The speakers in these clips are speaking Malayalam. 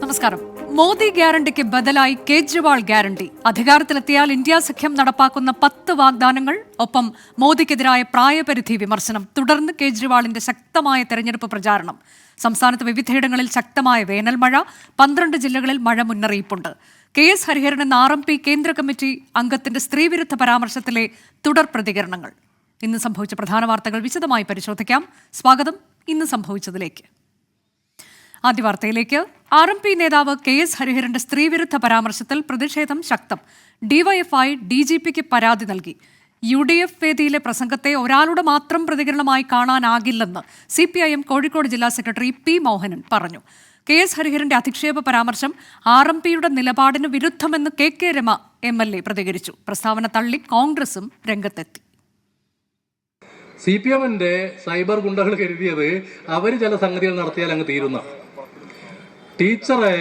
നമസ്കാരം. മോദി ഗ്യാരണ്ടിക്ക് ബദലായി കേജ്രിവാൾ ഗ്യാരണ്ടി. അധികാരത്തിലെത്തിയാൽ ഇന്ത്യ സഖ്യം നടപ്പാക്കുന്ന 10 വാഗ്ദാനങ്ങൾ, ഒപ്പം മോദിക്കെതിരായ പ്രായപരിധി വിമർശനം. തുടർന്ന് കേജ്രിവാളിന്റെ ശക്തമായ തെരഞ്ഞെടുപ്പ് പ്രചാരണം. സംസ്ഥാനത്ത് വിവിധയിടങ്ങളിൽ ശക്തമായ വേനൽ മഴ, 12 ജില്ലകളിൽ മഴ മുന്നറിയിപ്പുണ്ട്. KS ഹരിഹരൻ എന്ന RMP കേന്ദ്ര കമ്മിറ്റി അംഗത്തിന്റെ സ്ത്രീവിരുദ്ധ പരാമർശത്തിലെ തുടർ പ്രതികരണങ്ങൾ. ഇന്ന് സംഭവിച്ച പ്രധാന വാർത്തകൾ വിശദമായി പരിശോധിക്കാം. സ്വാഗതം ഇന്ന് സംഭവിച്ചതിലേക്ക്. ആദ്യ വാർത്തയിലേക്ക്. RMP നേതാവ് KS ഹരിഹരന്റെ സ്ത്രീവിരുദ്ധ പരാമർശത്തിൽ പ്രതിഷേധം ശക്തം. DYFI DGPക്ക് പരാതി നൽകി. UDF വേദിയിലെ പ്രസംഗത്തെ ഒരാളുടെ മാത്രം പ്രതികരണമായി കാണാനാകില്ലെന്ന് CPIM കോഴിക്കോട് ജില്ലാ സെക്രട്ടറി P മോഹനൻ പറഞ്ഞു. KS ഹരിഹരന്റെ അധിക്ഷേപ പരാമർശം RMPയുടെ നിലപാടിന് വിരുദ്ധമെന്ന് KK രമ MLA പ്രതികരിച്ചു. പ്രസ്താവന തള്ളി കോൺഗ്രസും രംഗത്തെത്തി. CPMന്റെ സൈബർ ഗുണ്ടകൾ കരുതിയത് അവർ ചില സംഗതികൾ നടത്തിയാൽ അങ്ങ് തീരുന്ന. ടീച്ചറെ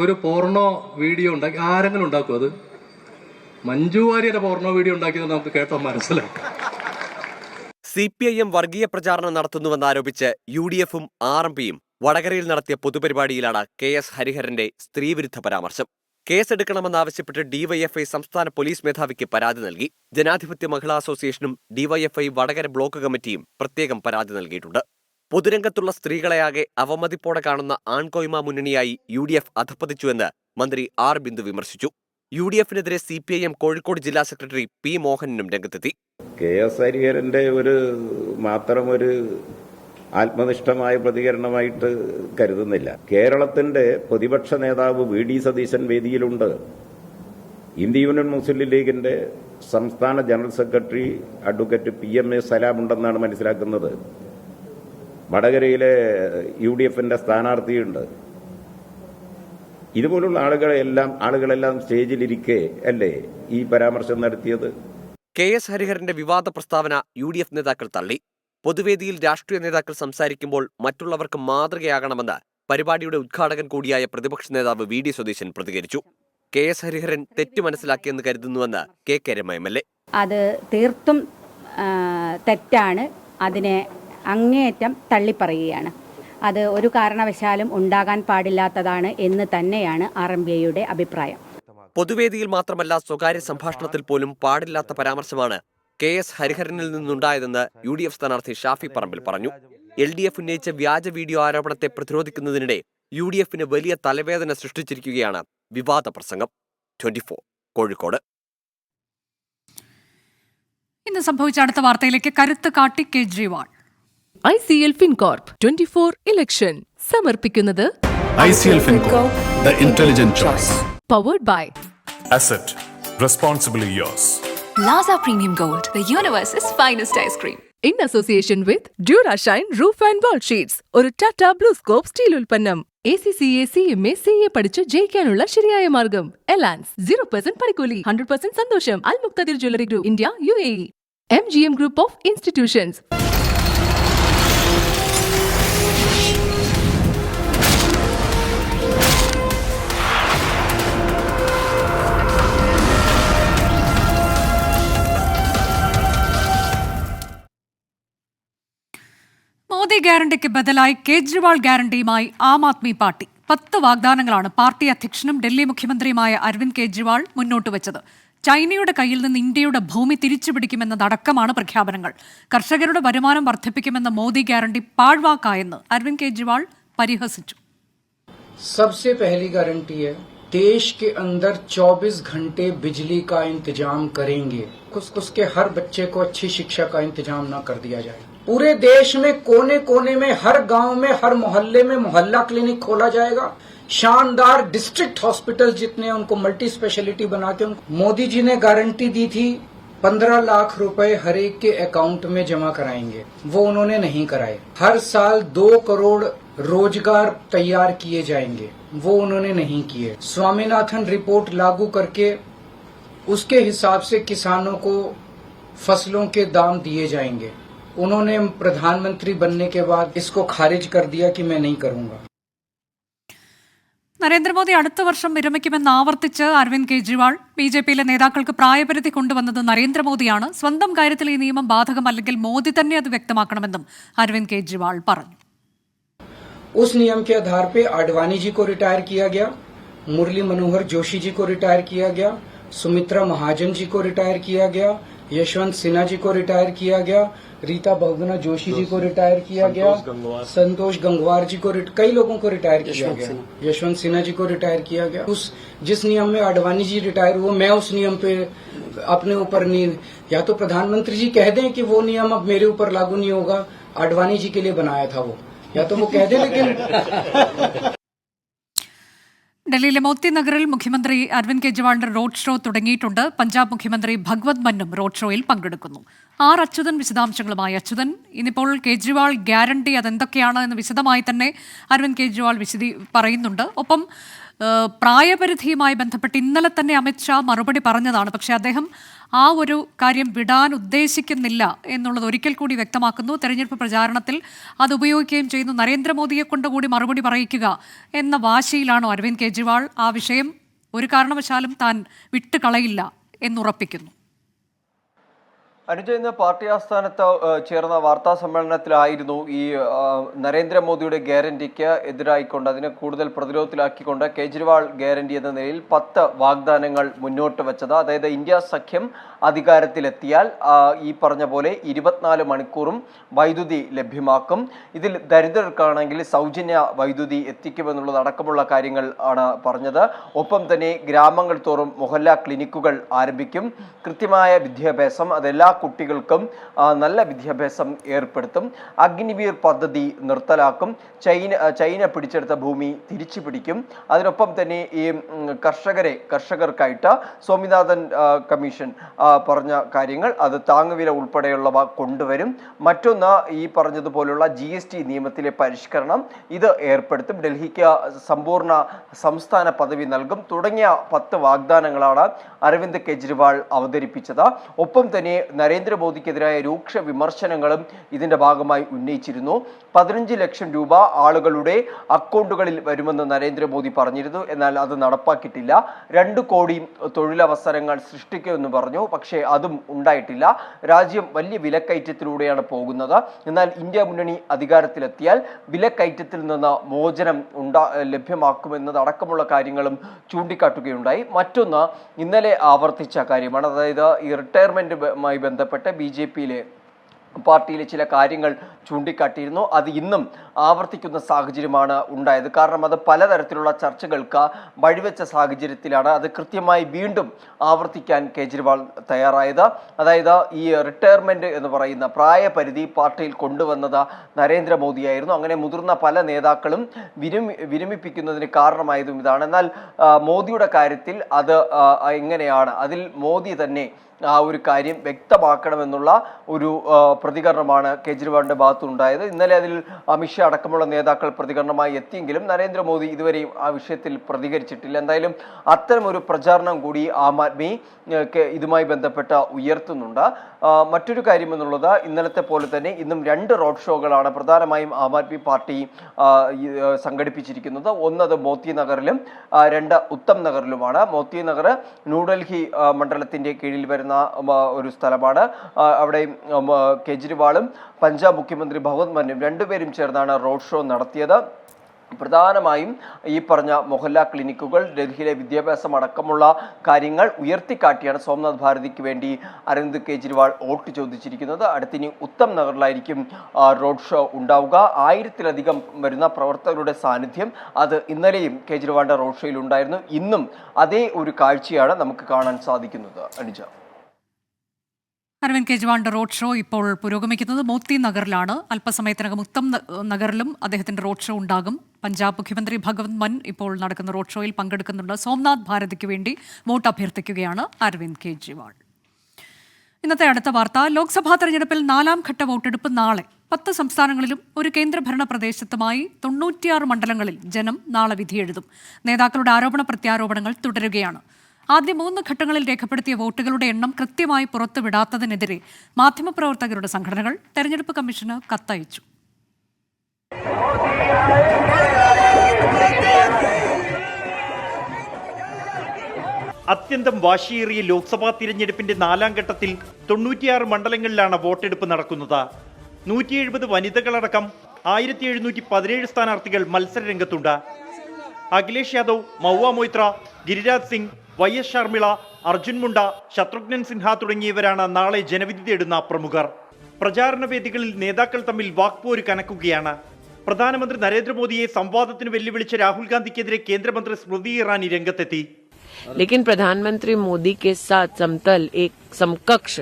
ഒരു പോർണോ വീഡിയോ ഉണ്ടാക്കി ആരെങ്കിലും ഉണ്ടാക്കും? അത് മഞ്ജു വാര്യരുടെ പോർണോ വീഡിയോ ഉണ്ടാക്കിയത് നമുക്ക് കേട്ടോ മനസ്സിലാക്കാം. CPIM വർഗീയ പ്രചാരണം നടത്തുന്നുവെന്നാരോപിച്ച് UDFും RMPയും വടകരയിൽ നടത്തിയ പൊതുപരിപാടിയിലാണ് KS ഹരിഹരന്റെ സ്ത്രീവിരുദ്ധ പരാമർശം. കേസെടുക്കണമെന്നാവശ്യപ്പെട്ട് DYFI സംസ്ഥാന പോലീസ് മേധാവിക്ക് പരാതി നൽകി. ജനാധിപത്യ മഹിളാ അസോസിയേഷനും DYFI വടകര ബ്ലോക്ക് കമ്മിറ്റിയും പ്രത്യേകം പരാതി നൽകിയിട്ടുണ്ട്. പൊതുരംഗത്തുള്ള സ്ത്രീകളെയാകെ അവമതിപ്പോടെ കാണുന്ന ആൺകോയ്മ മുന്നണിയായി UDF അധപ്പതിച്ചുവെന്ന് മന്ത്രി R ബിന്ദു വിമർശിച്ചു. UDFിനെതിരെ CPIM കോഴിക്കോട് ജില്ലാ സെക്രട്ടറി P മോഹനനും രംഗത്തെത്തി. KS ഹരിഹരന്റെ മാത്രം ഒരു ആത്മനിഷ്ഠമായ പ്രതികരണമായിട്ട് കരുതുന്നില്ല. കേരളത്തിന്റെ പ്രതിപക്ഷ നേതാവ് VD സതീശൻ വേദിയിലുണ്ട്. ഇന്ത്യ യൂണിയൻ മുസ്ലിം ലീഗിന്റെ സംസ്ഥാന ജനറൽ സെക്രട്ടറി അഡ്വക്കേറ്റ് PMA സലാം ഉണ്ടെന്നാണ് മനസ്സിലാക്കുന്നത്. വടകരയിലെ UDFന്റെ സ്ഥാനാർത്ഥിയുണ്ട്. ഇതുപോലുള്ള ആളുകളെല്ലാം സ്റ്റേജിലിരിക്കെ അല്ലേ ഈ പരാമർശം നടത്തിയത്? KS ഹരിഹരന്റെ വിവാദ പ്രസ്താവന UDF നേതാക്കൾ തള്ളി. പൊതുവേദിയിൽ രാഷ്ട്രീയ നേതാക്കൾ സംസാരിക്കുമ്പോൾ മറ്റുള്ളവർക്ക് മാതൃകയാകണമെന്ന് പരിപാടിയുടെ ഉദ്ഘാടകൻ കൂടിയായ പ്രതിപക്ഷ നേതാവ് VD സതീശൻ പ്രതികരിച്ചു. KS ഹരിഹരൻ തെറ്റു മനസ്സിലാക്കിയെന്ന് കരുതുന്നുവെന്ന് KK രമ MLA. അത് തീർത്തും തെറ്റാണ്. അതിനെ അങ്ങേയറ്റം തള്ളിപ്പറയുകയാണ്. അത് ഒരു കാരണവശാലും ഉണ്ടാകാൻ പാടില്ലാത്തതാണ് എന്ന് തന്നെയാണ് RMPയുടെ അഭിപ്രായം. പൊതുവേദിയിൽ മാത്രമല്ല, സ്വകാര്യ സംഭാഷണത്തിൽ പോലും പാടില്ലാത്ത പരാമർശമാണ് KS ഹരിഹരനിൽ നിന്നുണ്ടായതെന്ന് UDF സ്ഥാനാർത്ഥി ഷാഫി പറമ്പിൽ പറഞ്ഞു. LDF ഉന്നയിച്ച വ്യാജ വീഡിയോ ആരോപണത്തെ പ്രതിരോധിക്കുന്നതിനിടെ UDFന് വലിയ തലവേദന സൃഷ്ടിച്ചിരിക്കുകയാണ് വിവാദ പ്രസംഗം. 24 കോഴിക്കോട്. ഇന്ന് സംഭവിച്ച അടുത്ത വാർത്തയിലേക്ക്. കരുത്ത് കാട്ടി കേജ്രിവാൾ. ICL FinCorp 24 ഇലക്ഷൻ സമർപ്പിക്കുന്നത് ICL FinCorp, the intelligent choice. Powered by Asset, responsibly yours. Laza Premium Gold, the universe's finest ice cream. in association with Durashine Roof and Wall Sheets. ഒരു ടാറ്റ ബ്ലൂ സ്കോപ്പ് സ്റ്റീൽ ഉൽപ്പന്നം. ACCA CMA CA പഠിച്ച് ജയിക്കാനുള്ള ശരിയായ മാർഗം. എലാൻസ് 0% പണിക്കൂലി, 100% സന്തോഷം. Al Muqtadir jewellery group India UAE. MGM group of institutions. Modi ഗ്യാരണ്ടിക്ക് ബദലായി കേജ്രിവാൾ ഗ്യാരണ്ടിയുമായി ആം ആദ്മി പാർട്ടി. 10 വാഗ്ദാനങ്ങളാണ് പാർട്ടി അധ്യക്ഷനും ഡൽഹി മുഖ്യമന്ത്രിയുമായ അരവിന്ദ് കേജ്രിവാൾ മുന്നോട്ട് വെച്ചത്. ചൈനയുടെ കയ്യിൽ നിന്ന് ഇന്ത്യയുടെ ഭൂമി തിരിച്ചുപിടിക്കുമെന്നതടക്കമാണ് പ്രഖ്യാപനങ്ങൾ. കർഷകരുടെ വരുമാനം വർദ്ധിപ്പിക്കുമെന്ന മോദി ഗ്യാരണ്ടി പാഴ്വാക്കായെന്ന് അരവിന്ദ് കേജ്രിവാൾ പരിഹസിച്ചു. सबसे पहली गारंटी है, देश के अंदर 24 घंटे बिजली का इंतजाम करेंगे. उसके हर बच्चे को अच्छी शिक्षा का इंतजाम न कर दिया जाए. पूरे देश में कोने कोने में, हर गांव में, हर मोहल्ले में मोहल्ला क्लिनिक खोला जाएगा. शानदार डिस्ट्रिक्ट हॉस्पिटल जितने उनको मल्टी स्पेशलिटी बना के. मोदी जी ने गारंटी दी थी 15 लाख रुपए हर एक के अकाउंट में जमा कराएंगे. वो उन्होंने नहीं कराए. हर साल 2 करोड़ रोजगार तैयार किए जाएंगे. वो उन्होंने नहीं किए. स्वामीनाथन रिपोर्ट लागू करके उसके हिसाब से किसानों को फसलों के दाम दिए जाएंगे. उन्होंने प्रधानमंत्री बनने के बाद इसको खारिज कर दिया कि मैं नहीं करूंगा. നരേന്ദ്രമോദി അടുത്ത വർഷം വിരമിക്കുമെന്ന് ആവർത്തിച്ച് അരവിന്ദ് കേജ്രിവാൾ. BJPയിലെ നേതാക്കൾക്ക് പ്രായപരിധി കൊണ്ടുവന്നത് നരേന്ദ്രമോദിയാണ്. സ്വന്തം കാര്യത്തിൽ ഈ നിയമം ബാധകമല്ലെങ്കിൽ മോദി തന്നെ അത് വ്യക്തമാക്കണമെന്നും അരവിന്ദ് കേജ്രിവാൾ പറഞ്ഞു. उस नियम के आधार पे आडवाणी जी को रिटायर किया गया, मुरली मनोहर जोशी जी को रिटायर किया गया, सुमित्रा महाजन जी को रिटायर किया गया, यशवंत सिन्हा जी को रिटायर किया गया, रीता बहुगुणा जोशी जी को रिटायर किया गया, संतोष गंगवार जी को कई लोगों को रिटायर किया गया, यशवंत सिन्हा जी को रिटायर किया गया। जिस नियम में आडवाणी जी रिटायर हुए, मैं उस नियम पे अपने ऊपर नहीं, या तो प्रधानमंत्री जी कह दें कि वो नियम अब मेरे ऊपर लागू नहीं होगा, आडवाणी जी के लिए बनाया था वो, या तो वो कह दें, लेकिन ഡൽഹിയിലെ മോത്തി നഗറിൽ മുഖ്യമന്ത്രി അരവിന്ദ് കെജ്രിവാളിന്റെ റോഡ് ഷോ തുടങ്ങിയിട്ടുണ്ട്. പഞ്ചാബ് മുഖ്യമന്ത്രി ഭഗവത് മന്നും റോഡ് ഷോയിൽ പങ്കെടുക്കുന്നു. ആർ അച്യുതൻ വിശദാംശങ്ങളുമായി. അച്യുതൻ, ഇന്നിപ്പോൾ കേജ്രിവാൾ ഗ്യാരണ്ടി അതെന്തൊക്കെയാണ് എന്ന് വിശദമായി തന്നെ അരവിന്ദ് കെജ്രിവാൾ പറയുന്നുണ്ട്. ഒപ്പം പ്രായപരിധിയുമായി ബന്ധപ്പെട്ട് ഇന്നലെ തന്നെ അമിത്ഷാ മറുപടി പറഞ്ഞതാണ്. പക്ഷേ അദ്ദേഹം ആ ഒരു കാര്യം വിടാൻ ഉദ്ദേശിക്കുന്നില്ല എന്നുള്ളത് ഒരിക്കൽ കൂടി വ്യക്തമാക്കുന്നു. തെരഞ്ഞെടുപ്പ് പ്രചാരണത്തിൽ അത് ഉപയോഗിക്കുകയും ചെയ്യുന്നു. നരേന്ദ്രമോദിയെ കൊണ്ടുകൂടി മറുപടി പറയിക്കുക എന്ന വാശിയിലാണോ അരവിന്ദ് കെജ്രിവാൾ? ആ വിഷയം ഒരു കാരണവശാലും താൻ വിട്ടുകളയില്ല എന്നുറപ്പിക്കുന്നു. അനുജ, ഇന്ന് പാർട്ടി ആസ്ഥാനത്ത് ചേർന്ന വാർത്താ സമ്മേളനത്തിലായിരുന്നു ഈ നരേന്ദ്രമോദിയുടെ ഗ്യാരണ്ടിക്ക് എതിരായിക്കൊണ്ട്, അതിനെ കൂടുതൽ പ്രതിരോധത്തിലാക്കിക്കൊണ്ട് കേജ്രിവാൾ ഗ്യാരണ്ടി എന്ന നിലയിൽ 10 വാഗ്ദാനങ്ങൾ മുന്നോട്ട് വെച്ചത്. അതായത് ഇന്ത്യ സഖ്യം അധികാരത്തിലെത്തിയാൽ ഈ പറഞ്ഞ പോലെ 24 മണിക്കൂറും വൈദ്യുതി ലഭ്യമാക്കും, ഇതിൽ ദരിദ്രർക്കാണെങ്കിൽ സൗജന്യ വൈദ്യുതി എത്തിക്കുമെന്നുള്ളതടക്കമുള്ള കാര്യങ്ങൾ ആണ് പറഞ്ഞത്. ഒപ്പം തന്നെ ഗ്രാമങ്ങൾ തോറും മൊഹല്ല ക്ലിനിക്കുകൾ ആരംഭിക്കും, കൃത്യമായ വിദ്യാഭ്യാസം, അതെല്ലാ കുട്ടികൾക്കും നല്ല വിദ്യാഭ്യാസം ഏർപ്പെടുത്തും, അഗ്നിവീർ പദ്ധതി നിർത്തലാക്കും, ചൈന പിടിച്ചെടുത്ത ഭൂമി തിരിച്ചു പിടിക്കും. അതിനൊപ്പം തന്നെ ഈ കർഷകർക്കായിട്ട് സ്വാമിനാഥൻ കമ്മീഷൻ പറഞ്ഞ കാര്യങ്ങൾ, അത് താങ്ങുവില ഉൾപ്പെടെയുള്ളവ കൊണ്ടുവരും. മറ്റൊന്ന് ഈ പറഞ്ഞതുപോലുള്ള GST നിയമത്തിലെ പരിഷ്കരണം, ഇത് ഏർപ്പെടുത്തും, ഡൽഹിക്ക് സമ്പൂർണ്ണ സംസ്ഥാന പദവി നൽകും തുടങ്ങിയ 10 വാഗ്ദാനങ്ങളാണ് അരവിന്ദ് കെജ്രിവാൾ അവതരിപ്പിച്ചത്. ഒപ്പം തന്നെ നരേന്ദ്രമോദിക്കെതിരായ രൂക്ഷ വിമർശനങ്ങളും ഇതിന്റെ ഭാഗമായി ഉന്നയിച്ചിരുന്നു. 15 ലക്ഷം രൂപ ആളുകളുടെ അക്കൗണ്ടുകളിൽ വരുമെന്ന് നരേന്ദ്രമോദി പറഞ്ഞിരുന്നു. എന്നാൽ അത് നടപ്പാക്കിയിട്ടില്ല. 2 കോടി തൊഴിലവസരങ്ങൾ സൃഷ്ടിക്കുമെന്ന് പറഞ്ഞു. പക്ഷേ അതും ഉണ്ടായിട്ടില്ല. രാജ്യം വലിയ വിലക്കയറ്റത്തിലൂടെയാണ് പോകുന്നത്. എന്നാൽ ഇന്ത്യ മുന്നണി അധികാരത്തിലെത്തിയാൽ വിലക്കയറ്റത്തിൽ നിന്ന് മോചനം ലഭ്യമാക്കുമെന്നതടക്കമുള്ള കാര്യങ്ങളും ചൂണ്ടിക്കാട്ടുകയുണ്ടായി. മറ്റൊന്ന് ഇന്നലെ ആവർത്തിച്ച കാര്യമാണ്. അതായത് ഈ റിട്ടയർമെന്റുമായി ബന്ധപ്പെട്ട് BJPയിലെ പാർട്ടിയിലെ ചില കാര്യങ്ങൾ ചൂണ്ടിക്കാട്ടിയിരുന്നു. അത് ഇന്നും ആവർത്തിക്കുന്ന സാഹചര്യമാണ് ഉണ്ടായത്. കാരണം അത് പലതരത്തിലുള്ള ചർച്ചകൾക്ക് വഴിവെച്ച സാഹചര്യത്തിലാണ് അത് കൃത്യമായി വീണ്ടും ആവർത്തിക്കാൻ കേജ്രിവാൾ തയ്യാറായത്. അതായത് ഈ റിട്ടയർമെന്റ് എന്ന് പറയുന്ന പ്രായപരിധി പാർട്ടിയിൽ കൊണ്ടുവന്നത് നരേന്ദ്രമോദിയായിരുന്നു. അങ്ങനെ മുതിർന്ന പല നേതാക്കളും വിരമിപ്പിക്കുന്നതിന് കാരണമായതും ഇതാണ്. എന്നാൽ മോദിയുടെ കാര്യത്തിൽ അത് എങ്ങനെയാണ്, അതിൽ മോദി തന്നെ ആ ഒരു കാര്യം വ്യക്തമാക്കണമെന്നുള്ള ഒരു പ്രതികരണമാണ് കേജ്രിവാളിന്റെ ഭാഗത്തുണ്ടായത്. ഇന്നലെ അതിൽ അമിത്ഷാ അടക്കമുള്ള നേതാക്കൾ പ്രതികരണമായി എത്തിയെങ്കിലും നരേന്ദ്രമോദി ഇതുവരെയും ആ വിഷയത്തിൽ പ്രതികരിച്ചിട്ടില്ല. എന്തായാലും അത്തരമൊരു പ്രചാരണം കൂടി ആം ആദ്മി ഇതുമായി ബന്ധപ്പെട്ട് ഉയർത്തുന്നുണ്ട്. മറ്റൊരു കാര്യം എന്നുള്ളത്, ഇന്നലത്തെ പോലെ തന്നെ ഇന്നും 2 റോഡ് ഷോകളാണ് പ്രധാനമായും ആം ആദ്മി പാർട്ടി സംഘടിപ്പിച്ചിരിക്കുന്നത്. ഒന്നത് മോത്തി നഗറിലും 2 ഉത്തം നഗറിലുമാണ്. മോത്തി നഗർ ന്യൂഡൽഹി മണ്ഡലത്തിന്റെ കീഴിൽ വരുന്ന ഒരു സ്ഥലമാണ്. അവിടെ കേജ്രിവാളും പഞ്ചാബ് മുഖ്യമന്ത്രി ഭഗവത് മന്നും രണ്ടുപേരും ചേർന്നാണ് റോഡ് ഷോ നടത്തിയത്. പ്രധാനമായും ഈ പറഞ്ഞ മൊഹല്ല ക്ലിനിക്കുകൾ, ഡൽഹിയിലെ വിദ്യാഭ്യാസം അടക്കമുള്ള കാര്യങ്ങൾ ഉയർത്തിക്കാട്ടിയാണ് സോംനാഥ് ഭാരതിക്ക് വേണ്ടി അരവിന്ദ് കെജ്രിവാൾ വോട്ട് ചോദിച്ചിരിക്കുന്നത്. അടുത്തിനി ഉത്തം നഗറിലായിരിക്കും റോഡ് ഷോ ഉണ്ടാവുക. 1000-ലധികം വരുന്ന പ്രവർത്തകരുടെ സാന്നിധ്യം അത് ഇന്നലെയും കേജ്രിവാളിന്റെ റോഡ് ഷോയിൽ ഉണ്ടായിരുന്നു. ഇന്നും അതേ ഒരു കാഴ്ചയാണ് നമുക്ക് കാണാൻ സാധിക്കുന്നത്. അനുജ, അരവിന്ദ് കെജ്രിവാളിന്റെ റോഡ് ഷോ ഇപ്പോൾ പുരോഗമിക്കുന്നത് മോത്തി നഗറിലാണ്. അല്പസമയത്തിനകം ഉത്തം നഗറിലും അദ്ദേഹത്തിന്റെ റോഡ് ഷോ ഉണ്ടാകും. പഞ്ചാബ് മുഖ്യമന്ത്രി ഭഗവത് മൻ ഇപ്പോൾ നടക്കുന്ന റോഡ് ഷോയിൽ പങ്കെടുക്കുന്നുണ്ട്. സോംനാഥ് ഭാരതിക്ക് വേണ്ടി വോട്ട് അഭ്യർത്ഥിക്കുകയാണ് അരവിന്ദ് കെജ്രിവാൾ. ഇന്നത്തെ അടുത്ത വാർത്ത, ലോക്സഭാ തെരഞ്ഞെടുപ്പിൽ 4ാം ഘട്ട വോട്ടെടുപ്പ് നാളെ. 10 സംസ്ഥാനങ്ങളിലും ഒരു കേന്ദ്രഭരണ പ്രദേശത്തുമായി 96 മണ്ഡലങ്ങളിൽ ജനം നാളെ വിധിയെഴുതും. നേതാക്കളുടെ ആരോപണ പ്രത്യാരോപണങ്ങൾ തുടരുകയാണ്. ആദ്യ 3 ഘട്ടങ്ങളിൽ രേഖപ്പെടുത്തിയ വോട്ടുകളുടെ എണ്ണം കൃത്യമായി പുറത്തുവിടാത്തതിനെതിരെ മാധ്യമപ്രവർത്തകരുടെ സംഘടനകൾ തെരഞ്ഞെടുപ്പ് കമ്മീഷന് കത്തയച്ചു. അത്യന്തം വാശിയേറിയ ലോക്സഭാ തിരഞ്ഞെടുപ്പിന്റെ 4ാം ഘട്ടത്തിൽ 96 മണ്ഡലങ്ങളിലാണ് വോട്ടെടുപ്പ് നടക്കുന്നത്. 170 വനിതകളടക്കം 1717 സ്ഥാനാർത്ഥികൾ മത്സരരംഗത്തുണ്ട്. അഖിലേഷ് യാദവ്, മൗവ മൊയ്ത്ര, ഗിരിരാജ് സിംഗ്, YS ഷർമിള, അർജുൻ മുണ്ട, ശത്രുഘ്നൻ സിൻഹ തുടങ്ങിയവരാണ് നാളെ ജനവിധി തേടുന്ന പ്രമുഖർ. പ്രചാരണ വേദികളിൽ നേതാക്കൾ തമ്മിൽ വാക്പോര് കനക്കുകയാണ്. പ്രധാനമന്ത്രി നരേന്ദ്രമോദിയെ സംവാദത്തിന് വെല്ലുവിളിച്ച രാഹുൽ ഗാന്ധിക്കെതിരെ കേന്ദ്രമന്ത്രി സ്മൃതി ഇറാനി രംഗത്തെത്തി. लेकिन प्रधानमंत्री मोदी के साथ समतल एक समकक्ष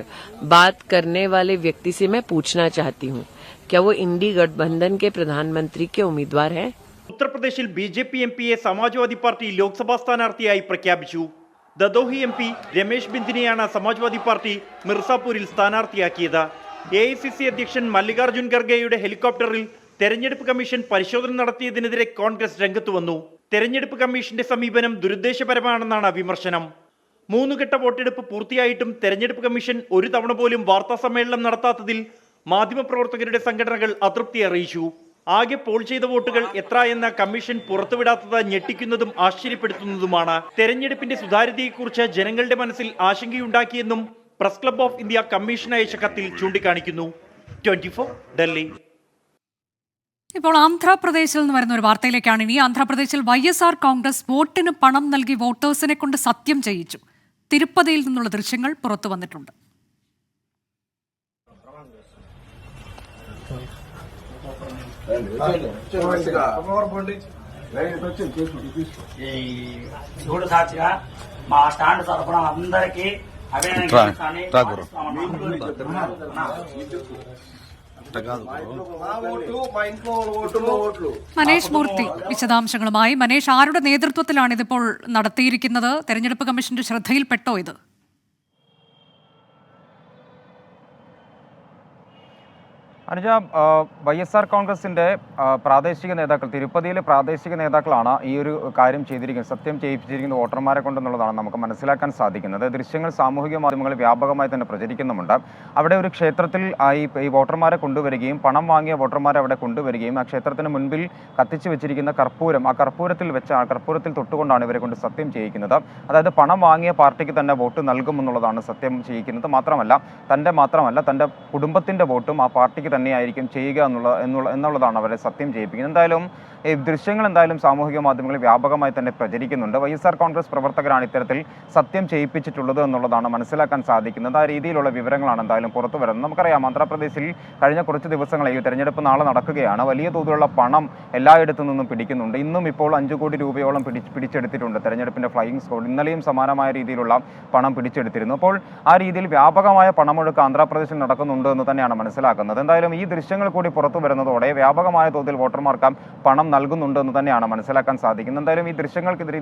बात करने वाले व्यक्ति से मैं पूछना चाहती हूं, क्या वो इंडी गठबंधन के प्रधानमंत्री के उम्मीदवार हैं? ഉത്തർപ്രദേശിൽ BJP MPയെ സമാജ്വാദി പാർട്ടി ലോക്സഭാ സ്ഥാനാർത്ഥിയായി പ്രഖ്യാപിച്ചു. ദദോഹി MP രമേശ് ബിന്ദിനെയാണ് സമാജ്വാദി പാർട്ടി മിർസാപൂരിൽ സ്ഥാനാർത്ഥിയാക്കിയത്. AICC അധ്യക്ഷൻ മല്ലികാർജുൻ ഖർഗെയുടെ ഹെലികോപ്റ്ററിൽ തെരഞ്ഞെടുപ്പ് കമ്മീഷൻ പരിശോധന നടത്തിയതിനെതിരെ കോൺഗ്രസ് രംഗത്തു വന്നു. തെരഞ്ഞെടുപ്പ് കമ്മീഷന്റെ സമീപനം ദുരുദ്ദേശപരമാണെന്നാണ് വിമർശനം. 3 ഘട്ട വോട്ടെടുപ്പ് പൂർത്തിയായിട്ടും തെരഞ്ഞെടുപ്പ് കമ്മീഷൻ ഒരു തവണ പോലും വാർത്താ സമ്മേളനം നടത്താത്തതിൽ മാധ്യമപ്രവർത്തകരുടെ സംഘടനകൾ അതൃപ്തി അറിയിച്ചു. ആകെ പോൾ ചെയ്ത വോട്ടുകൾ എത്ര എന്ന കമ്മീഷൻ പുറത്തുവിടാത്തത് ഞെട്ടിക്കുന്നതും ആശ്ചര്യപ്പെടുത്തുന്നതുമാണ്. തെരഞ്ഞെടുപ്പിന്റെ സുതാര്യതയെക്കുറിച്ച് ജനങ്ങളുടെ മനസ്സിൽ ആശങ്കയുണ്ടാക്കിയെന്നും press club of India commission അയച്ച കത്തിൽ ചൂണ്ടിക്കാണിക്കുന്നു. 24 ഡൽഹി. ഇപ്പോൾ ആന്ധ്രാപ്രദേശിൽ നിന്ന് വരുന്ന ഒരു വാർത്തയിലേക്കാണ് ഇനി. ആന്ധ്രാപ്രദേശിൽ YSR കോൺഗ്രസ് വോട്ടിന് പണം നൽകി വോട്ടേഴ്സിനെ കൊണ്ട് സത്യം ചെയ്യിച്ചു. തിരുപ്പതിയിൽ നിന്നുള്ള ദൃശ്യങ്ങൾ പുറത്തു വന്നിട്ടുണ്ട്. മനേഷ് മൂർത്തി വിശദാംശങ്ങളുമായി. മനേഷ്, ആരുടെ നേതൃത്വത്തിലാണ് ഇതിപ്പോൾ നടത്തിയിരിക്കുന്നത്? തെരഞ്ഞെടുപ്പ് കമ്മീഷന്റെ ശ്രദ്ധയിൽപ്പെട്ടോ ഇത്? അനുജ, YSR കോൺഗ്രസിന്റെ പ്രാദേശിക നേതാക്കൾ, തിരുപ്പതിയിലെ പ്രാദേശിക നേതാക്കളാണ് ഈ ഒരു കാര്യം ചെയ്തിരിക്കുന്നത്, സത്യം ചെയ്യിപ്പിച്ചിരിക്കുന്നത് വോട്ടർമാരെ കൊണ്ടെന്നുള്ളതാണ് നമുക്ക് മനസ്സിലാക്കാൻ സാധിക്കുന്നത്. ദൃശ്യങ്ങൾ സാമൂഹിക മാധ്യമങ്ങളിൽ വ്യാപകമായി തന്നെ പ്രചരിക്കുന്നുമുണ്ട്. അവിടെ ഒരു ക്ഷേത്രത്തിൽ ഈ വോട്ടർമാരെ കൊണ്ടുവരികയും പണം വാങ്ങിയ വോട്ടർമാരെ അവിടെ കൊണ്ടുവരികയും ആ ക്ഷേത്രത്തിന് മുൻപിൽ കത്തിച്ചു വെച്ചിരിക്കുന്ന കർപ്പൂരം, ആ കർപ്പൂരത്തിൽ തൊട്ടുകൊണ്ടാണ് ഇവരെ കൊണ്ട് സത്യം ചെയ്യിക്കുന്നത്. അതായത് പണം വാങ്ങിയ പാർട്ടിക്ക് തന്നെ വോട്ട് നൽകുമെന്നുള്ളതാണ് സത്യം ചെയ്യിക്കുന്നത്. മാത്രമല്ല തൻ്റെ കുടുംബത്തിൻ്റെ വോട്ടും ആ പാർട്ടിക്ക് തന്നെയായിരിക്കും ചെയ്യുക എന്നുള്ളതാണ് അവരെ സത്യം ചെയ്യിപ്പിക്കുന്നത്. എന്തായാലും ഈ ദൃശ്യങ്ങൾ സാമൂഹിക മാധ്യമങ്ങളിൽ വ്യാപകമായി തന്നെ പ്രചരിക്കുന്നുണ്ട്. YSR കോൺഗ്രസ് പ്രവർത്തകരാണ് ഇത്തരത്തിൽ സത്യം ചെയ്യിപ്പിച്ചിട്ടുള്ളത് എന്നുള്ളതാണ് മനസ്സിലാക്കാൻ സാധിക്കുന്നത്. ആ രീതിയിലുള്ള വിവരങ്ങളാണ് എന്തായാലും പുറത്തു വരുന്നത്. നമുക്കറിയാം, ആന്ധ്രാപ്രദേശിൽ കഴിഞ്ഞ കുറച്ച് ദിവസങ്ങളായി തെരഞ്ഞെടുപ്പ് നാളെ നടക്കുകയാണ്. വലിയ തോതിലുള്ള പണം എല്ലായിടത്തു നിന്നും പിടിക്കുന്നുണ്ട്. ഇന്നും ഇപ്പോൾ 5 കോടി രൂപയോളം പിടിച്ചെടുത്തിട്ടുണ്ട് തെരഞ്ഞെടുപ്പിന്റെ ഫ്ലൈയിങ് സ്ക്വാഡ്. ഇന്നലെയും സമാനമായ രീതിയിലുള്ള പണം പിടിച്ചെടുത്തിരുന്നു. അപ്പോൾ ആ രീതിയിൽ വ്യാപകമായ പണമൊഴുക്ക് ആന്ധ്രാപ്രദേശിൽ നടക്കുന്നുണ്ട് എന്ന് തന്നെയാണ് മനസ്സിലാക്കുന്നത്. എന്തായാലും ഈ ദൃശ്യങ്ങൾ കൂടി പുറത്തു വരുന്നതോടെ വ്യാപകമായ തോതിൽ വോട്ടർമാർക്ക് പണം നൽകുന്നുണ്ട് എന്ന് തന്നെയാണ് മനസ്സിലാക്കാൻ സാധിക്കുന്നത്. എന്തായാലും ഈ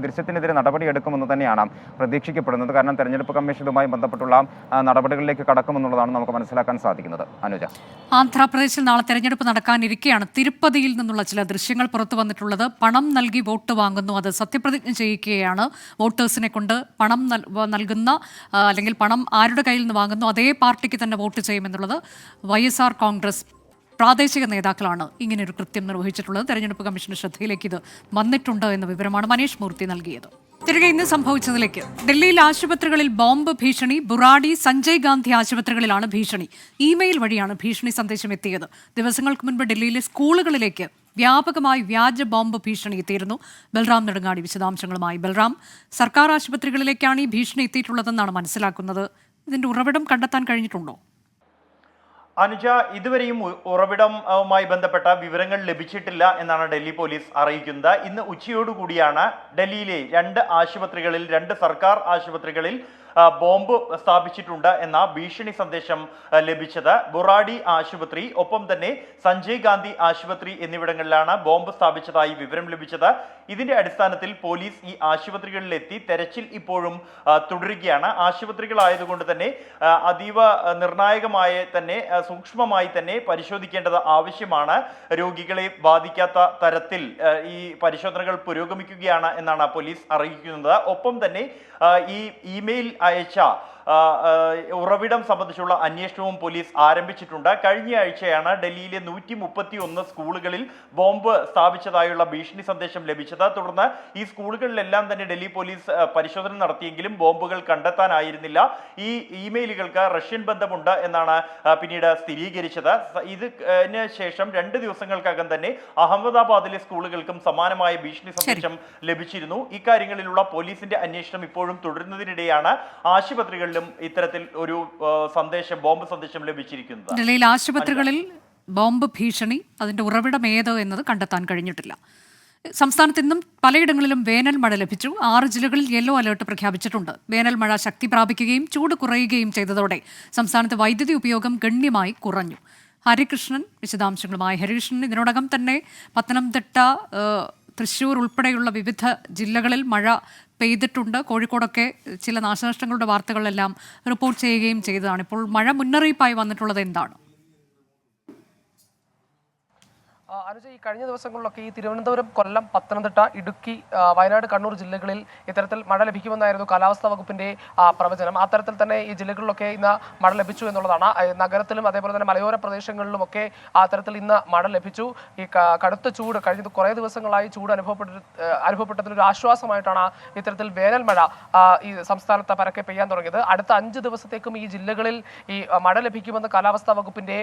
ദൃശ്യത്തിനെതിരെ നടപടിയെടുക്കുമെന്ന് തന്നെയാണ് പ്രതീക്ഷിക്കപ്പെടുന്നത്. കാരണം തെരഞ്ഞെടുപ്പ് കമ്മീഷനുമായി ബന്ധപ്പെട്ടുള്ള നടപടികളിലേക്ക് കടക്കുമെന്നുള്ളതാണ് നമുക്ക് മനസ്സിലാക്കാൻ സാധിക്കുന്നത്. അനുജ, ആന്ധ്രാപ്രദേശിൽ നാളെ തെരഞ്ഞെടുപ്പ് നടക്കാനിരിക്കെയാണ് തിരുപ്പതിയിൽ നിന്നുള്ള ചില ദൃശ്യങ്ങൾ പുറത്തു വന്നിട്ടുള്ളത്. പണം നൽകി വോട്ട് വാങ്ങുന്നു, അത് സത്യപ്രതിജ്ഞ ചെയ്യിക്കുകയാണ്. വോട്ടേഴ്സിനെ കൊണ്ട് പണം നൽകുന്ന അല്ലെങ്കിൽ പണം ആരുടെ കയ്യിൽ നിന്ന് വാങ്ങുന്നു അതേ പാർട്ടിക്ക് തന്നെ വോട്ട് ചെയ്യുമെന്നുള്ളത് YSR കോൺഗ്രസ് പ്രാദേശിക നേതാക്കളാണ് ഇങ്ങനെയൊരു കൃത്യം നിർവഹിച്ചിട്ടുള്ളത്. തെരഞ്ഞെടുപ്പ് കമ്മീഷന്റെ ശ്രദ്ധയിലേക്ക് ഇത് വന്നിട്ടുണ്ട് എന്ന വിവരമാണ് മനേഷ് മൂർത്തി നൽകിയത്. തിരികെ ഇന്ന് സംഭവിച്ചതിലേക്ക്. ഡൽഹിയിൽ ആശുപത്രികളിൽ ബോംബ് ഭീഷണി. ബുറാഡി, സഞ്ജയ് ഗാന്ധി ആശുപത്രികളിലാണ് ഭീഷണി. ഇമെയിൽ വഴിയാണ് ഭീഷണി സന്ദേശം എത്തിയത്. ദിവസങ്ങൾക്ക് മുൻപ് ഡൽഹിയിലെ സ്കൂളുകളിലേക്ക് വ്യാപകമായി വ്യാജ ബോംബ് ഭീഷണി എത്തിയിരുന്നു. ബൽറാം നെടുങ്ങാടി വിശദാംശങ്ങളുമായി. ബൽറാം, സർക്കാർ ആശുപത്രികളിലേക്കാണ് ഈ ഭീഷണി എത്തിയിട്ടുള്ളതെന്നാണ് മനസ്സിലാക്കുന്നത്. ഇതിന്റെ ഉറവിടം കണ്ടെത്താൻ കഴിഞ്ഞിട്ടുണ്ടോ? അനുജ, ഇതുവരെയും ഉറവിടവുമായി ബന്ധപ്പെട്ട വിവരങ്ങൾ ലഭിച്ചിട്ടില്ല എന്നാണ് ഡൽഹി പോലീസ് അറിയിക്കുന്നത്. ഇന്ന് ഉച്ചയോടുകൂടിയാണ് ഡൽഹിയിലെ 2 ആശുപത്രികളിൽ, 2 സർക്കാർ ആശുപത്രികളിൽ ബോംബ് സ്ഥാപിച്ചിട്ടുണ്ട് എന്ന ഭീഷണി സന്ദേശം ലഭിച്ചത്. ബുറാഡി ആശുപത്രി, ഒപ്പം തന്നെ സഞ്ജയ് ഗാന്ധി ആശുപത്രി എന്നിവിടങ്ങളിലാണ് ബോംബ് സ്ഥാപിച്ചതായി വിവരം ലഭിച്ചത്. ഇതിന്റെ അടിസ്ഥാനത്തിൽ പോലീസ് ഈ ആശുപത്രികളിലെത്തി തെരച്ചിൽ ഇപ്പോഴും തുടരുകയാണ്. ആശുപത്രികളായതുകൊണ്ട് തന്നെ അതീവ നിർണായകമായ തന്നെ സൂക്ഷ്മമായി തന്നെ പരിശോധിക്കേണ്ടത് ആവശ്യമാണ്. രോഗികളെ ബാധിക്കാത്ത തരത്തിൽ ഈ പരിശോധനകൾ പുരോഗമിക്കുകയാണ് എന്നാണ് പോലീസ് അറിയിക്കുന്നത്. ഒപ്പം തന്നെ ഈ ഇമെയിൽ അയച്ച ഉറവിടം സംബന്ധിച്ചുള്ള അന്വേഷണവും പോലീസ് ആരംഭിച്ചിട്ടുണ്ട്. കഴിഞ്ഞ ആഴ്ചയാണ് ഡൽഹിയിലെ 131 സ്കൂളുകളിൽ ബോംബ് സ്ഥാപിച്ചതായുള്ള ഭീഷണി സന്ദേശം ലഭിച്ചത്. തുടർന്ന് ഈ സ്കൂളുകളിലെല്ലാം തന്നെ ഡൽഹി പോലീസ് പരിശോധന നടത്തിയെങ്കിലും ബോംബുകൾ കണ്ടെത്താനായിരുന്നില്ല. ഈ ഇമെയിലുകൾക്ക് റഷ്യൻ ബന്ധമുണ്ട് എന്നാണ് പിന്നീട് സ്ഥിരീകരിച്ചത്. ഇതിന് ശേഷം 2 ദിവസങ്ങൾക്കകം തന്നെ അഹമ്മദാബാദിലെ സ്കൂളുകൾക്കും സമാനമായ ഭീഷണി സന്ദേശം ലഭിച്ചിരുന്നു. ഇക്കാര്യങ്ങളിലുള്ള പോലീസിന്റെ അന്വേഷണം ഇപ്പോഴും തുടരുന്നതിനിടെയാണ് ആശുപത്രികളിലും ഇത്തരത്തിൽ ഒരു ബോംബ് സന്ദേശം ലഭിച്ചിരിക്കുന്നത്. ഡൽഹിയിൽ ആശുപത്രികളിൽ ബോംബ് ഭീഷണി, അതിന്റെ ഉറവിടം ഏത് എന്നത് കണ്ടെത്താൻ കഴിഞ്ഞിട്ടില്ല. സംസ്ഥാനത്ത് ഇന്നും പലയിടങ്ങളിലും വേനൽ മഴ ലഭിച്ചു. 6 ജില്ലകളിൽ യെല്ലോ അലർട്ട് പ്രഖ്യാപിച്ചിട്ടുണ്ട്. വേനൽ മഴ ശക്തി പ്രാപിക്കുകയും ചൂട് കുറയുകയും ചെയ്തതോടെ സംസ്ഥാനത്ത് വൈദ്യുതി ഉപയോഗം ഗണ്യമായി കുറഞ്ഞു. ഹരികൃഷ്ണൻ വിശദാംശങ്ങളുമായി. ഹരികൃഷ്ണൻ, ഇതിനോടകം തന്നെ പത്തനംതിട്ട, തൃശ്ശൂർ ഉൾപ്പെടെയുള്ള വിവിധ ജില്ലകളിൽ മഴ പെയ്തിട്ടുണ്ട്. കോഴിക്കോടൊക്കെ ചില നാശനഷ്ടങ്ങളുടെ വാർത്തകളെല്ലാം റിപ്പോർട്ട് ചെയ്യുകയും ചെയ്തതാണ്. ഇപ്പോൾ മഴ മുന്നറിയിപ്പായി വന്നിട്ടുള്ളത് എന്താണ്? അനുജ, ഈ കഴിഞ്ഞ ദിവസങ്ങളിലൊക്കെ ഈ തിരുവനന്തപുരം, കൊല്ലം, പത്തനംതിട്ട, ഇടുക്കി, വയനാട്, കണ്ണൂർ ജില്ലകളിൽ ഇത്തരത്തിൽ മഴ ലഭിക്കുമെന്നായിരുന്നു കാലാവസ്ഥാ വകുപ്പിന്റെ പ്രവചനം. അത്തരത്തിൽ തന്നെ ഈ ജില്ലകളിലൊക്കെ ഇന്ന് മഴ ലഭിച്ചു എന്നുള്ളതാണ്. നഗരത്തിലും അതേപോലെ തന്നെ മലയോര പ്രദേശങ്ങളിലുമൊക്കെ അത്തരത്തിൽ ഇന്ന് മഴ ലഭിച്ചു. ഈ കടുത്ത ചൂട് കഴിഞ്ഞ കുറേ ദിവസങ്ങളായി ചൂട് അനുഭവപ്പെട്ടതിനൊരു ആശ്വാസമായിട്ടാണ് ഇത്തരത്തിൽ വേനൽ മഴ ഈ സംസ്ഥാനത്ത് പരക്കെ പെയ്യാൻ തുടങ്ങിയത്. അടുത്ത 5 ദിവസത്തേക്കും ഈ ജില്ലകളിൽ ഈ മഴ ലഭിക്കുമെന്ന് കാലാവസ്ഥാ വകുപ്പിന്റെ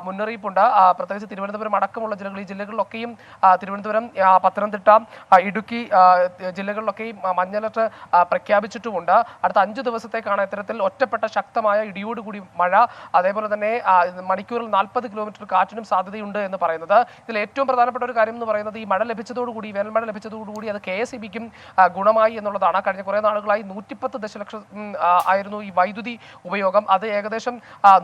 മുന്നറിയിപ്പുണ്ട്. പ്രത്യേകിച്ച് തിരുവനന്തപുരം അടക്കമുള്ള ജില്ലകൾ, ഈ ജില്ലകളിലൊക്കെയും തിരുവനന്തപുരം, പത്തനംതിട്ട, ഇടുക്കി ജില്ലകളിലൊക്കെയും മഞ്ഞ അലർട്ട് പ്രഖ്യാപിച്ചിട്ടുമുണ്ട്. അടുത്ത 5 ദിവസത്തേക്കാണ് ഇത്തരത്തിൽ ഒറ്റപ്പെട്ട ശക്തമായ ഇടിയോടുകൂടി മഴ, അതേപോലെ തന്നെ മണിക്കൂറിൽ 40 കിലോമീറ്റർ കാറ്റിനും സാധ്യതയുണ്ട് എന്ന് പറയുന്നത്. ഇതിൽ ഏറ്റവും പ്രധാനപ്പെട്ട ഒരു കാര്യം എന്ന് പറയുന്നത് ഈ മഴ ലഭിച്ചതോടുകൂടി, വേനൽ മഴ ലഭിച്ചതോടുകൂടി അത് KSEBിക്കും ഗുണമായി എന്നുള്ളതാണ്. കഴിഞ്ഞ കുറേ നാളുകളായി 110 ദശലക്ഷം ആയിരുന്നു ഈ വൈദ്യുതി ഉപയോഗം. അത് ഏകദേശം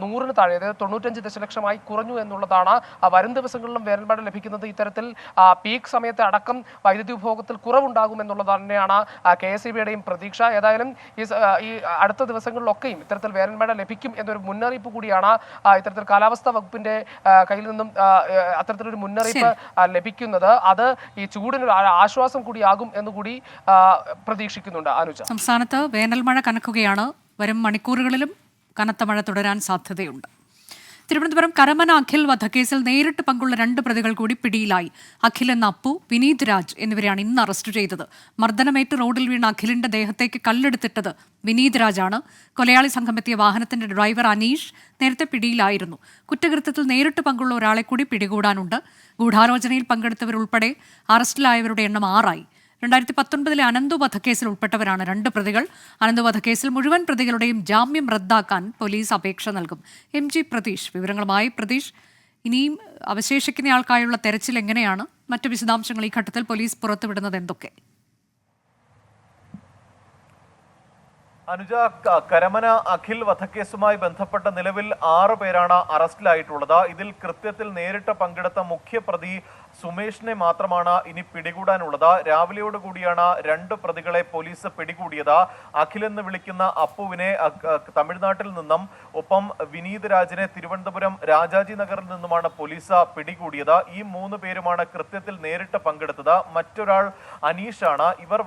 100-ന് താഴെ, അതായത് 95 ദശലക്ഷമായി കുറഞ്ഞു എന്നുള്ളതാണ്. വരും ദിവസങ്ങളിലും വേനൽ മഴ ലഭിക്കുന്നത് ഇത്തരത്തിൽ പീക്ക് സമയത്ത് അടക്കം വൈദ്യുതി ഉപഭോഗത്തിൽ കുറവുണ്ടാകും എന്നുള്ളത് തന്നെയാണ് KSEBിയുടെയും പ്രതീക്ഷ. ഏതായാലും ഈ അടുത്ത ദിവസങ്ങളിലൊക്കെയും ഇത്തരത്തിൽ വേനൽ മഴ ലഭിക്കും എന്നൊരു മുന്നറിയിപ്പ് കൂടിയാണ് ഇത്തരത്തിൽ കാലാവസ്ഥാ വകുപ്പിന്റെ കയ്യിൽ നിന്നും അത്തരത്തിലൊരു മുന്നറിയിപ്പ് ലഭിക്കുന്നത്. അത് ഈ ചൂടിനൊരു ആശ്വാസം കൂടിയാകും എന്നുകൂടി പ്രതീക്ഷിക്കുന്നുണ്ട്. അനുജ, സംസ്ഥാനത്ത് വേനൽ മഴ കനക്കുകയാണ്. വരും മണിക്കൂറുകളിലും കനത്ത മഴ തുടരാൻ സാധ്യതയുണ്ട്. തിരുവനന്തപുരം കരമന അഖിൽ വധക്കേസിൽ നേരിട്ട് പങ്കുള്ള 2 പ്രതികൾ കൂടി പിടിയിലായി. അഖിൽ എന്ന അപ്പു, വിനീത് രാജ് എന്നിവരെയാണ് ഇന്ന് അറസ്റ്റ് ചെയ്തത്. മർദ്ദനമേറ്റ് റോഡിൽ വീണ അഖിലിന്റെ ദേഹത്തേക്ക് കല്ലെടുത്തിട്ടത് വിനീത് രാജാണ്. കൊലയാളി സംഘമെത്തിയ വാഹനത്തിന്റെ ഡ്രൈവർ അനീഷ് നേരത്തെ പിടിയിലായിരുന്നു. കുറ്റകൃത്യത്തിൽ നേരിട്ട് പങ്കുള്ള ഒരാളെ കൂടി പിടികൂടാനുണ്ട്. ഗൂഢാലോചനയിൽ പങ്കെടുത്തവരുൾപ്പെടെ അറസ്റ്റിലായവരുടെ എണ്ണം 6ആയി. 2019 അനന്തു വധക്കേസിൽ ഉൾപ്പെട്ടവരാണ് 2 പ്രതികൾ. അനന്തു വധക്കേസിൽ മുഴുവൻ പ്രതികളുടെയും ജാമ്യം റദ്ദാക്കാൻ പോലീസ് അപേക്ഷ നൽകും. MG പ്രതീഷ് വിവരങ്ങളുമായി. പ്രതീഷ്, ഇനിയും അവശേഷിക്കുന്നയാൾക്കായുള്ള തെരച്ചിൽ എങ്ങനെയാണ്? മറ്റു വിശദാംശങ്ങൾ ഈ ഘട്ടത്തിൽ പോലീസ് പുറത്തുവിടുന്നത് എന്തൊക്കെ? അനുജ, കരമന അഖിൽ വധക്കേസുമായി ബന്ധപ്പെട്ട നിലവിൽ 6 പേരാണ് അറസ്റ്റിലായിട്ടുള്ളത്. ഇതിൽ കൃത്യത്തിൽ നേരിട്ട് പങ്കെടുത്ത മുഖ്യപ്രതി സുമേഷിനെ മാത്രമാണ് ഇനി പിടികൂടാനുള്ളത്. രാവിലെയോടുകൂടിയാണ് 2 പ്രതികളെ പോലീസ് പിടികൂടിയത്. അഖിൽ എന്ന് വിളിക്കുന്ന അപ്പുവിനെ തമിഴ്നാട്ടിൽ നിന്നും, ഒപ്പം വിനീത് രാജിനെ തിരുവനന്തപുരം രാജാജി നഗറിൽ നിന്നുമാണ് പോലീസ് പിടികൂടിയത്. ഈ 3 പേരുമാണ് കൃത്യത്തിൽ നേരിട്ട് പങ്കെടുത്തത്. മറ്റൊരാൾ അനീഷാണ്. ഇവർ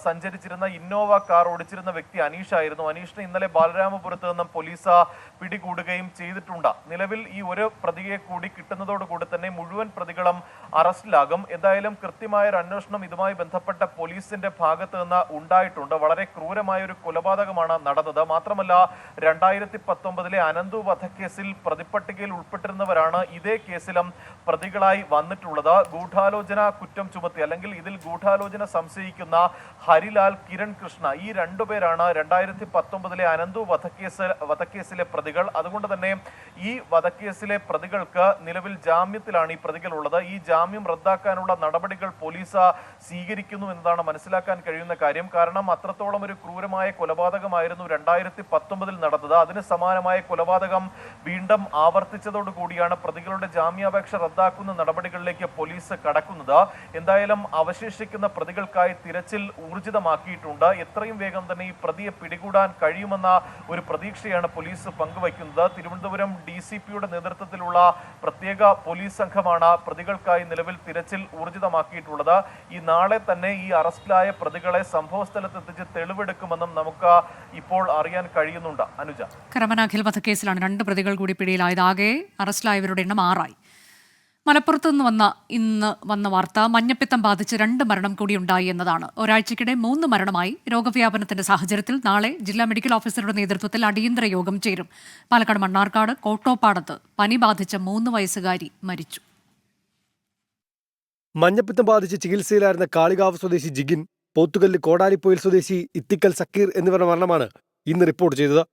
സഞ്ചരിച്ചിരുന്ന ഇന്നോവ കാർ ഓടിച്ചിരുന്ന വ്യക്തി അനീഷായിരുന്നു. അനീഷിനെ ഇന്നലെ ബാലരാമപുരത്ത് നിന്നും പോലീസ് പിടികൂടുകയും ചെയ്തിട്ടുണ്ട്. നിലവിൽ ഈ ഒരു പ്രതിയെ കൂടി കിട്ടുന്നതോടുകൂടി തന്നെ മുഴുവൻ പ്രതികളും അറസ്റ്റിലാകും. എന്തായാലും കൃത്യമായ ഒരു അന്വേഷണം ഇതുമായി ബന്ധപ്പെട്ട പോലീസിന്റെ ഭാഗത്ത് നിന്ന് ഉണ്ടായിട്ടുണ്ട്. വളരെ ക്രൂരമായ ഒരു കൊലപാതകമാണ് നടന്നത്. മാത്രമല്ല 2019 അനന്തു വധക്കേസിൽ പ്രതിപ്പട്ടികയിൽ ഉൾപ്പെട്ടിരുന്നവരാണ് ഇതേ കേസിലും പ്രതികളായി വന്നിട്ടുള്ളത്. ഗൂഢാലോചന കുറ്റം ചുമത്തി, അല്ലെങ്കിൽ ഇതിൽ ഗൂഢാലോചന സംശയിക്കുന്ന ഹരിലാൽ, കിരൺ കൃഷ്ണ, ഈ 2 പേരാണ് 2019 അനന്തു വധക്കേസിലെ പ്രതികൾ. അതുകൊണ്ട് തന്നെ ഈ വധക്കേസിലെ പ്രതികൾക്ക് നിലവിൽ ജാമ്യത്തിലാണ് ഈ പ്രതികൾ ഉള്ളത്. ഈ ജാമ്യം റദ്ദാക്കാനുള്ള നടപടികൾ പോലീസ് സ്വീകരിക്കുന്നു എന്നതാണ് മനസ്സിലാക്കാൻ കഴിയുന്ന കാര്യം. കാരണം അത്രത്തോളം ഒരു ക്രൂരമായ കൊലപാതകമായിരുന്നു 2019 നടന്നത്. അതിന് സമാനമായ കൊലപാതകം വീണ്ടും ആവർത്തിച്ചതോടുകൂടിയാണ് പ്രതികളുടെ ജാമ്യാപേക്ഷ റദ്ദാക്കുന്ന നടപടികളിലേക്ക് പോലീസ് കടക്കുന്നത്. എന്തായാലും അവശേഷിക്കുന്ന പ്രതികൾക്കായി തിരച്ചിൽ ഊർജിതമാക്കിയിട്ടുണ്ട്. എത്രയും വേഗം തന്നെ ഈ പ്രതിയെ പിടികൂടാൻ കഴിയുമെന്ന ഒരു പ്രതീക്ഷയാണ് പോലീസ് പങ്കുവയ്ക്കുന്നത്. തിരുവനന്തപുരം DCPയുടെ നേതൃത്വത്തിലുള്ള പ്രത്യേക പോലീസ് സംഘമാണ് പ്രതികൾക്കായി നിലവിൽ തിരച്ചിൽ ഊർജിതമാക്കിയിട്ടുള്ളത്. ഈ നാളെ തന്നെ ഈ അറസ്റ്റിലായ പ്രതികളെ സംഭവസ്ഥലത്തെത്തിച്ച് തെളിവെടുക്കുമെന്നും നമുക്ക് ഇപ്പോൾ അറിയാൻ കഴിയുന്നുണ്ട്. അനുജ, കരമന അഖിൽ വധക്കേസിലാണ് 2 പ്രതികൾ കൂടി പിടിയിലായത്. ആകെ അറസ്റ്റിലായവരുടെ എണ്ണം 6 ആയി. മലപ്പുറത്ത് നിന്ന് ഇന്ന് വന്ന വാർത്ത മഞ്ഞപ്പിത്തം ബാധിച്ച് 2 മരണം കൂടി ഉണ്ടായി എന്നതാണ്. ഒരാഴ്ചക്കിടെ 3 മരണമായി. രോഗവ്യാപനത്തിന്റെ സാഹചര്യത്തിൽ നാളെ ജില്ലാ മെഡിക്കൽ ഓഫീസറുടെ നേതൃത്വത്തിൽ അടിയന്തര യോഗം ചേരും. പാലക്കാട് മണ്ണാർക്കാട് കോട്ടോപ്പാടത്ത് പനി ബാധിച്ച 3 വയസ്സുകാരി മരിച്ചു. മഞ്ഞപ്പിത്തം ബാധിച്ച് ചികിത്സയിലായിരുന്ന കാളികാവ് സ്വദേശി ജിഗിൻ, പോത്തുകല്ല് കോടാലിപ്പൊയിൽ സ്വദേശി ഇത്തിക്കൽ സക്കീർ എന്നിവരുടെ മരണമാണ് ഇന്ന് റിപ്പോർട്ട് ചെയ്തത്.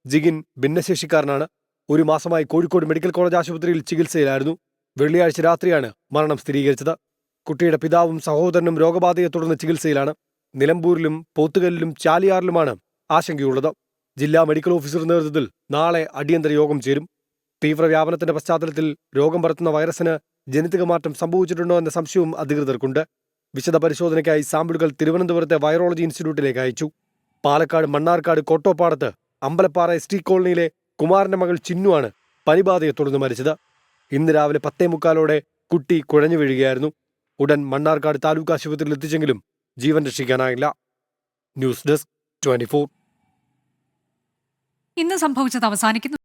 ജിഗിൻ ഭിന്നശേഷിക്കാരനാണ്. 1 മാസമായി കോഴിക്കോട് മെഡിക്കൽ കോളേജ് ആശുപത്രിയിൽ ചികിത്സയിലായിരുന്നു. വെള്ളിയാഴ്ച രാത്രിയാണ് മരണം സ്ഥിരീകരിച്ചത്. കുട്ടിയുടെ പിതാവും സഹോദരനും രോഗബാധയെ തുടർന്ന് ചികിത്സയിലാണ്. നിലമ്പൂരിലും പോത്തുകല്ലിലും ചാലിയാറിലുമാണ് ആശങ്കയുള്ളത്. ജില്ലാ മെഡിക്കൽ ഓഫീസറുടെ നേതൃത്വത്തിൽ നാളെ അടിയന്തര യോഗം ചേരും. തീവ്രവ്യാപനത്തിന്റെ പശ്ചാത്തലത്തിൽ രോഗം പരത്തുന്ന വൈറസിന് ജനിതക മാറ്റം സംഭവിച്ചിട്ടുണ്ടോ എന്ന സംശയവും അധികൃതർക്കുണ്ട്. വിശദ പരിശോധനയ്ക്കായി സാമ്പിളുകൾ തിരുവനന്തപുരത്തെ വൈറോളജി ഇൻസ്റ്റിറ്റ്യൂട്ടിലേക്ക് അയച്ചു. പാലക്കാട് മണ്ണാർക്കാട് കോട്ടോപ്പാടത്ത് അമ്പലപ്പാറ ST കോളനിയിലെ കുമാരന്റെ മകൾ ചിന്നുവാണ് പനിബാധയെ തുടർന്ന് മരിച്ചത്. ഇന്ന് രാവിലെ 10:45 കുട്ടി കുഴഞ്ഞു വീഴുകയായിരുന്നു. ഉടൻ മണ്ണാർക്കാട് താലൂക്ക് ആശുപത്രിയിൽ എത്തിച്ചെങ്കിലും ജീവൻ രക്ഷിക്കാനായില്ല. News desk 24. ഇന്ന് സംഭവിച്ചത് അവസാനിക്കുന്നു.